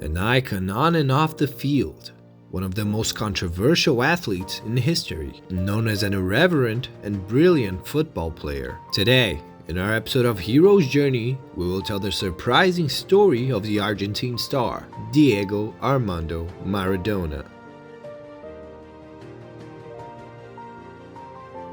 an icon on and off the field, one of the most controversial athletes in history, known as an irreverent and brilliant football player. Today, in our episode of Hero's Journey, we will tell the surprising story of the Argentine star, Diego Armando Maradona.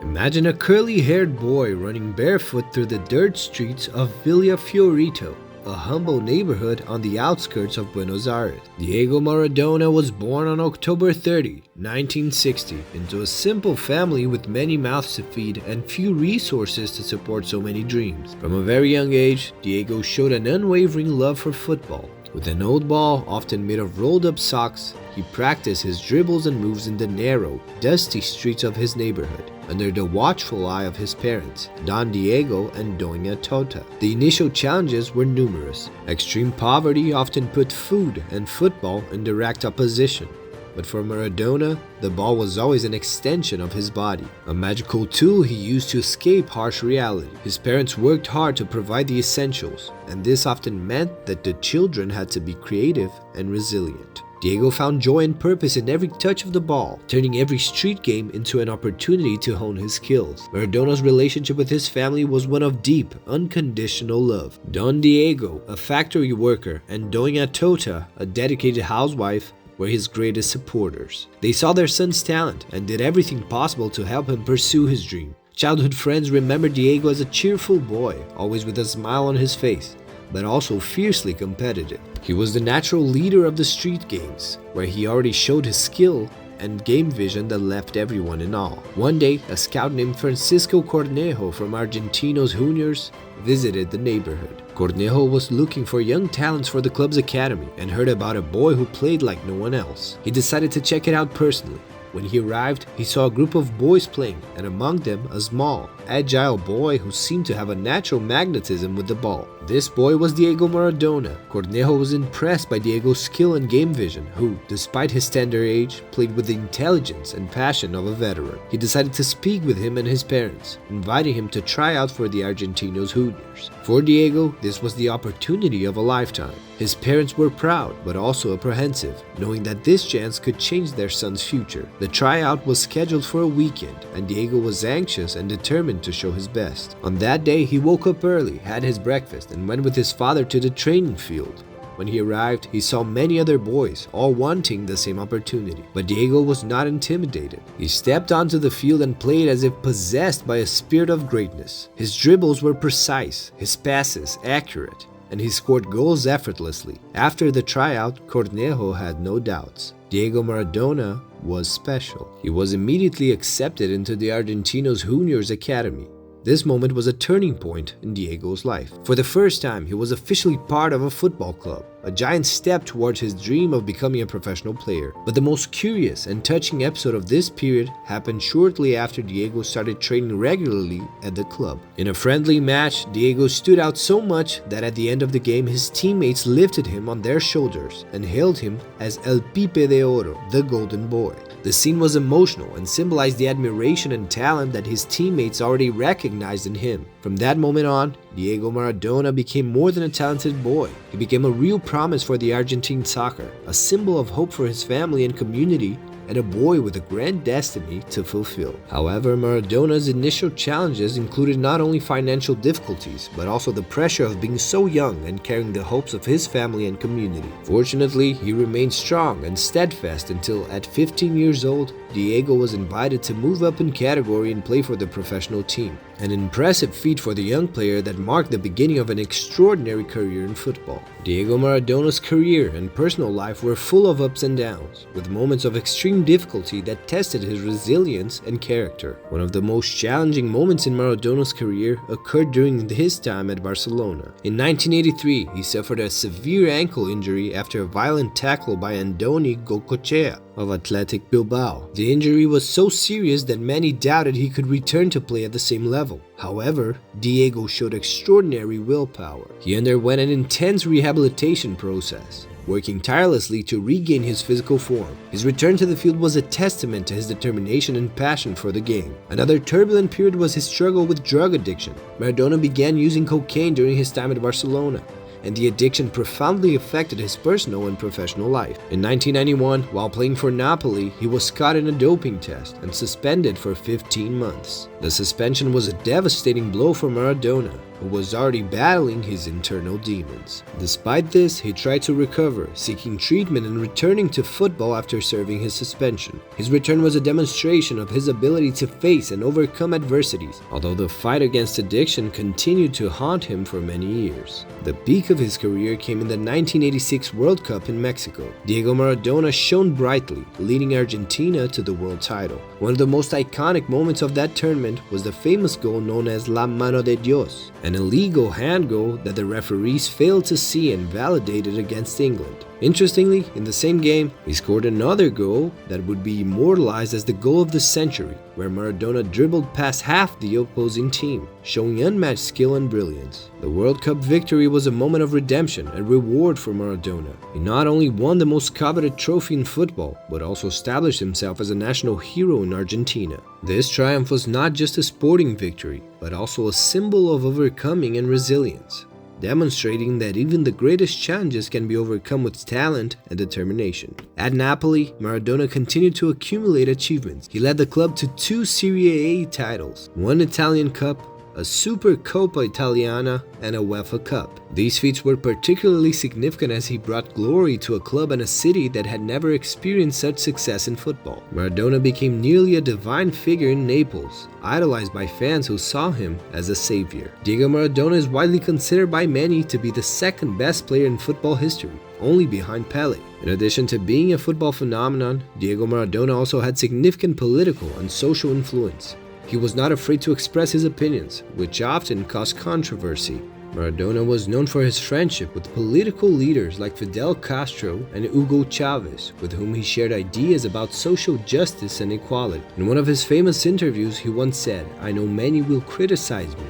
Imagine a curly-haired boy running barefoot through the dirt streets of Villa Fiorito, a humble neighborhood on the outskirts of Buenos Aires. Diego Maradona was born on October 30, 1960, into a simple family with many mouths to feed and few resources to support so many dreams. From a very young age, Diego showed an unwavering love for football. With an old ball often made of rolled-up socks, he practiced his dribbles and moves in the narrow, dusty streets of his neighborhood, under the watchful eye of his parents, Don Diego and Doña Tota. The initial challenges were numerous. Extreme poverty often put food and football in direct opposition. But for Maradona, the ball was always an extension of his body, a magical tool he used to escape harsh reality. His parents worked hard to provide the essentials, and this often meant that the children had to be creative and resilient. Diego found joy and purpose in every touch of the ball, turning every street game into an opportunity to hone his skills. Maradona's relationship with his family was one of deep, unconditional love. Don Diego, a factory worker, and Doña Tota, a dedicated housewife, were his greatest supporters. They saw their son's talent and did everything possible to help him pursue his dream. Childhood friends remember Diego as a cheerful boy, always with a smile on his face, but also fiercely competitive. He was the natural leader of the street games, where he already showed his skill and game vision that left everyone in awe. One day, a scout named Francisco Cornejo from Argentinos Juniors visited the neighborhood. Cornejo was looking for young talents for the club's academy and heard about a boy who played like no one else. He decided to check it out personally. When he arrived, he saw a group of boys playing, and among them a small, agile boy who seemed to have a natural magnetism with the ball. This boy was Diego Maradona. Cornejo was impressed by Diego's skill and game vision, who, despite his tender age, played with the intelligence and passion of a veteran. He decided to speak with him and his parents, inviting him to try out for the Argentinos Juniors. For Diego, this was the opportunity of a lifetime. His parents were proud, but also apprehensive, knowing that this chance could change their son's future. The tryout was scheduled for a weekend, and Diego was anxious and determined to show his best. On that day, he woke up early, had his breakfast, and went with his father to the training field. When he arrived, he saw many other boys, all wanting the same opportunity. But Diego was not intimidated. He stepped onto the field and played as if possessed by a spirit of greatness. His dribbles were precise, his passes accurate, and he scored goals effortlessly. After the tryout, Cornejo had no doubts. Diego Maradona was special. He was immediately accepted into the Argentinos Juniors Academy. This moment was a turning point in Diego's life. For the first time, he was officially part of a football club, a giant step towards his dream of becoming a professional player. But the most curious and touching episode of this period happened shortly after Diego started training regularly at the club. In a friendly match, Diego stood out so much that at the end of the game, his teammates lifted him on their shoulders and hailed him as El Pipe de Oro, the Golden Boy. The scene was emotional and symbolized the admiration and talent that his teammates already recognized in him. From that moment on, Diego Maradona became more than a talented boy. He became a real promise for the Argentine soccer, a symbol of hope for his family and community, and a boy with a grand destiny to fulfill. However, Maradona's initial challenges included not only financial difficulties, but also the pressure of being so young and carrying the hopes of his family and community. Fortunately, he remained strong and steadfast until, at 15 years old, Diego was invited to move up in category and play for the professional team. An impressive feat for the young player that marked the beginning of an extraordinary career in football. Diego Maradona's career and personal life were full of ups and downs, with moments of extreme difficulty that tested his resilience and character. One of the most challenging moments in Maradona's career occurred during his time at Barcelona. In 1983, he suffered a severe ankle injury after a violent tackle by Andoni Goicoechea of Athletic Bilbao. The injury was so serious that many doubted he could return to play at the same level. However, Diego showed extraordinary willpower. He underwent an intense rehabilitation process, working tirelessly to regain his physical form. His return to the field was a testament to his determination and passion for the game. Another turbulent period was his struggle with drug addiction. Maradona began using cocaine during his time at Barcelona. and the addiction profoundly affected his personal and professional life. In 1991, while playing for Napoli, he was caught in a doping test and suspended for 15 months. The suspension was a devastating blow for Maradona, who was already battling his internal demons. Despite this, he tried to recover, seeking treatment and returning to football after serving his suspension. His return was a demonstration of his ability to face and overcome adversities, although the fight against addiction continued to haunt him for many years. The peak of his career came in the 1986 World Cup in Mexico. Diego Maradona shone brightly, leading Argentina to the world title. One of the most iconic moments of that tournament was the famous goal known as La Mano de Dios, an illegal hand goal that the referees failed to see and validated against England. Interestingly, in the same game, he scored another goal that would be immortalized as the goal of the century, where Maradona dribbled past half the opposing team, showing unmatched skill and brilliance. The World Cup victory was a moment of redemption and reward for Maradona. He not only won the most coveted trophy in football, but also established himself as a national hero in Argentina. This triumph was not just a sporting victory, but also a symbol of overcoming and resilience, demonstrating that even the greatest challenges can be overcome with talent and determination. At Napoli, Maradona continued to accumulate achievements. He led the club to 2 Serie A titles, 1 Italian Cup, a Super Coppa Italiana, and a UEFA Cup. These feats were particularly significant as he brought glory to a club and a city that had never experienced such success in football. Maradona became nearly a divine figure in Naples, idolized by fans who saw him as a savior. Diego Maradona is widely considered by many to be the second best player in football history, only behind Pelé. In addition to being a football phenomenon, Diego Maradona also had significant political and social influence. He was not afraid to express his opinions, which often caused controversy. Maradona was known for his friendship with political leaders like Fidel Castro and Hugo Chavez, with whom he shared ideas about social justice and equality. In one of his famous interviews, he once said, "I know many will criticize me,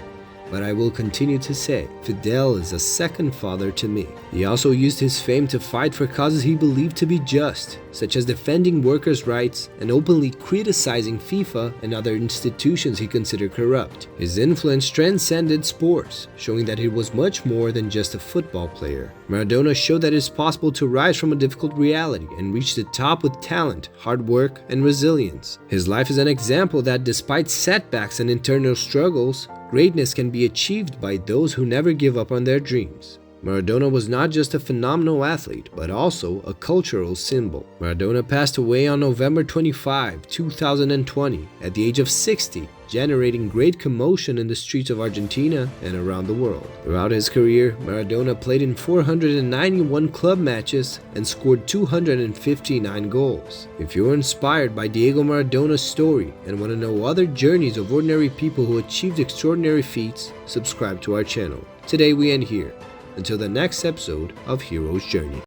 but I will continue to say, Fidel is a second father to me." He also used his fame to fight for causes he believed to be just, such as defending workers' rights and openly criticizing FIFA and other institutions he considered corrupt. His influence transcended sports, showing that he was much more than just a football player. Maradona showed that it is possible to rise from a difficult reality and reach the top with talent, hard work, and resilience. His life is an example that despite setbacks and internal struggles, greatness can be achieved by those who never give up on their dreams. Maradona was not just a phenomenal athlete, but also a cultural symbol. Maradona passed away on November 25, 2020, at the age of 60, generating great commotion in the streets of Argentina and around the world. Throughout his career, Maradona played in 491 club matches and scored 259 goals. If you're inspired by Diego Maradona's story and want to know other journeys of ordinary people who achieved extraordinary feats, subscribe to our channel. Today we end here. Until the next episode of Hero's Journey.